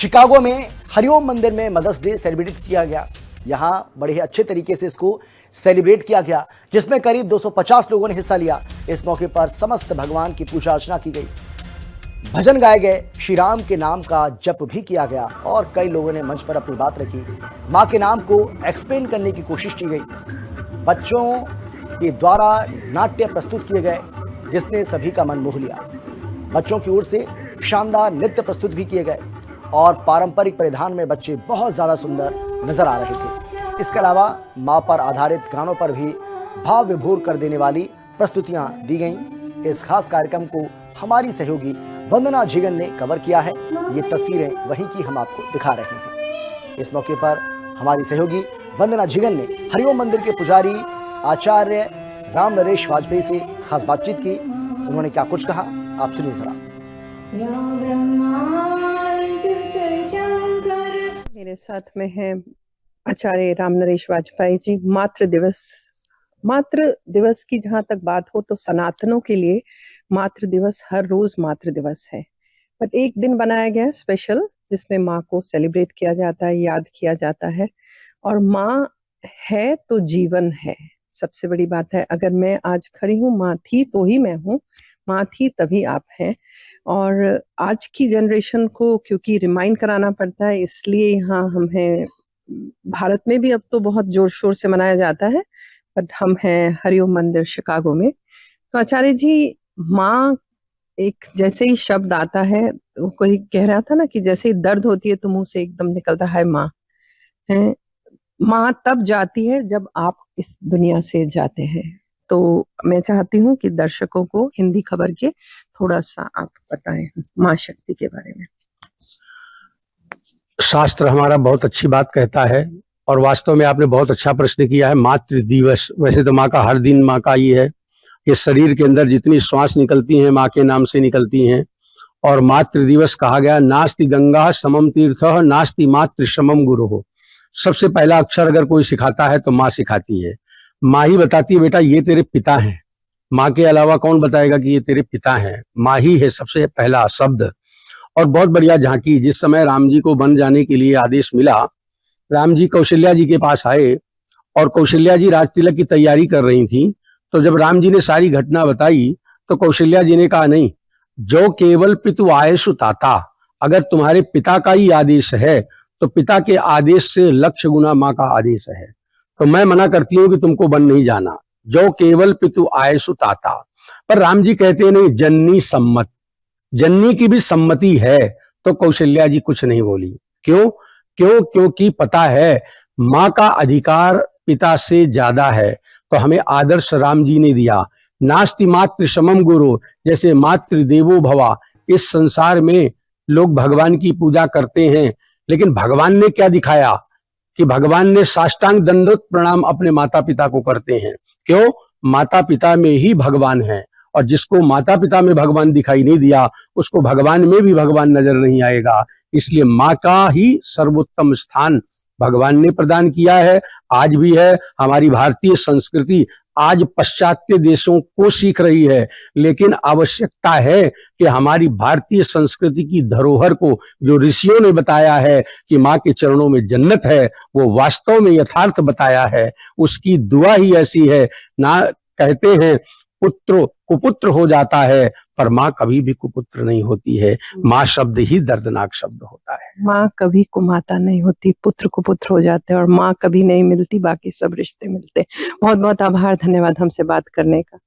Chicago में हरिओम मंदिर में मदर्स डे सेलिब्रेट किया गया। यहां बड़े ही अच्छे तरीके से इसको सेलिब्रेट किया गया, जिसमें करीब 250 लोगों ने हिस्सा लिया। इस मौके पर समस्त भगवान की पूजा अर्चना की गई, भजन गाए गए, श्री राम के नाम का जप भी किया गया और कई लोगों ने मंच पर अपनी बात रखी। मां के नाम को एक्सप्लेन करने की कोशिश की गई। बच्चों के द्वारा नाट्य प्रस्तुत किए गए, जिसने सभी का मन मोह लिया। बच्चों की ओर से शानदार नृत्य प्रस्तुत भी किए गए और पारंपरिक परिधान में बच्चे बहुत ज्यादा सुंदर नजर आ रहे थे। इसके अलावा मां पर आधारित गानों पर भी भाव विभोर कर देने वाली प्रस्तुतियां दी गईं। इस खास कार्यक्रम को हमारी सहयोगी वंदना जिगन ने कवर किया है। ये तस्वीरें वहीं की हम आपको दिखा रहे हैं। इस मौके पर हमारी सहयोगी वंदना जिगन ने हरिओम मंदिर के पुजारी आचार्य राम नरेश वाजपेयी से खास बातचीत की। उन्होंने क्या कुछ कहा, आप सुनिए जरा। मेरे साथ में है आचार्य राम नरेश वाजपेयी जी। मातृ दिवस की जहाँ तक बात हो तो सनातनों के लिए मातृ दिवस हर रोज मातृ दिवस है, बट एक दिन बनाया गया है स्पेशल, जिसमें माँ को सेलिब्रेट किया जाता है, याद किया जाता है। और माँ है तो जीवन है, सबसे बड़ी बात है। अगर मैं आज खड़ी हूँ, माँ थी तो ही मैं हूँ, माँ थी तभी आप हैं। और आज की जनरेशन को क्योंकि रिमाइंड कराना पड़ता है, इसलिए यहाँ हम हैं। भारत में भी अब तो बहुत जोर शोर से मनाया जाता है, बट हम हैं हरिओम मंदिर शिकागो में। तो आचार्य जी, माँ एक जैसे ही शब्द आता है, वो कोई कह रहा था ना कि जैसे ही दर्द होती है तो मुंह से एकदम निकलता है माँ है। माँ तब जाती है जब आप इस दुनिया से जाते हैं। तो मैं चाहती हूँ कि दर्शकों को हिंदी खबर के थोड़ा सा आप बताएं माँ शक्ति के बारे में। शास्त्र हमारा बहुत अच्छी बात कहता है और वास्तव में आपने बहुत अच्छा प्रश्न किया है। मातृ दिवस, वैसे तो माँ का हर दिन माँ का ही है। इस शरीर के अंदर जितनी श्वास निकलती हैं माँ के नाम से निकलती हैं। और मातृ दिवस कहा गया, नास्ति गंगा समम तीर्थ नास्ति मातृ समम गुरु हो। सबसे पहला अक्षर अगर कोई सिखाता है तो माँ सिखाती है। माँ ही बताती है, बेटा ये तेरे पिता हैं। माँ के अलावा कौन बताएगा कि ये तेरे पिता हैं? माँ ही है सबसे पहला शब्द। और बहुत बढ़िया झांकी, जिस समय राम जी को वन जाने के लिए आदेश मिला, राम जी कौशल्या जी के पास आए और कौशल्या जी राज तिलक की तैयारी कर रही थी। तो जब राम जी ने सारी घटना बताई तो कौशल्या जी ने कहा, नहीं, जो केवल पितु आयसु ताता, अगर तुम्हारे पिता का ही आदेश है तो पिता के आदेश से लक्ष्य गुना माँ का आदेश है। तो मैं मना करती हूँ कि तुमको वन नहीं जाना, जो केवल पितु आयसु ताता। पर राम जी कहते नहीं, जननी सम्मत, जननी की भी सम्मति है। तो कौशल्या जी कुछ नहीं बोली। क्योंकि पता है माँ का अधिकार पिता से ज्यादा है। तो हमें आदर्श राम जी ने दिया, नास्ति मातृ समम गुरु। जैसे मातृ देवो भवा, इस संसार में लोग भगवान की पूजा करते हैं, लेकिन भगवान ने क्या दिखाया कि भगवान ने साष्टांग दंडवत प्रणाम अपने माता पिता को करते हैं। क्यों? माता पिता में ही भगवान है, और जिसको माता पिता में भगवान दिखाई नहीं दिया उसको भगवान में भी भगवान नजर नहीं आएगा। इसलिए माँ का ही सर्वोत्तम स्थान भगवान ने प्रदान किया है, आज भी है। हमारी भारतीय संस्कृति आज पाश्चात्य देशों को सीख रही है, लेकिन आवश्यकता है कि हमारी भारतीय संस्कृति की धरोहर को, जो ऋषियों ने बताया है कि माँ के चरणों में जन्नत है, वो वास्तव में यथार्थ बताया है। उसकी दुआ ही ऐसी है ना। कहते हैं पुत्र कुपुत्र हो जाता है, पर माँ कभी भी कुपुत्र नहीं होती है। माँ शब्द ही दर्दनाक शब्द होता है। माँ कभी कुमाता नहीं होती, पुत्र कुपुत्र हो जाते हैं, और माँ कभी नहीं मिलती, बाकी सब रिश्ते मिलते। बहुत बहुत आभार, धन्यवाद हमसे बात करने का।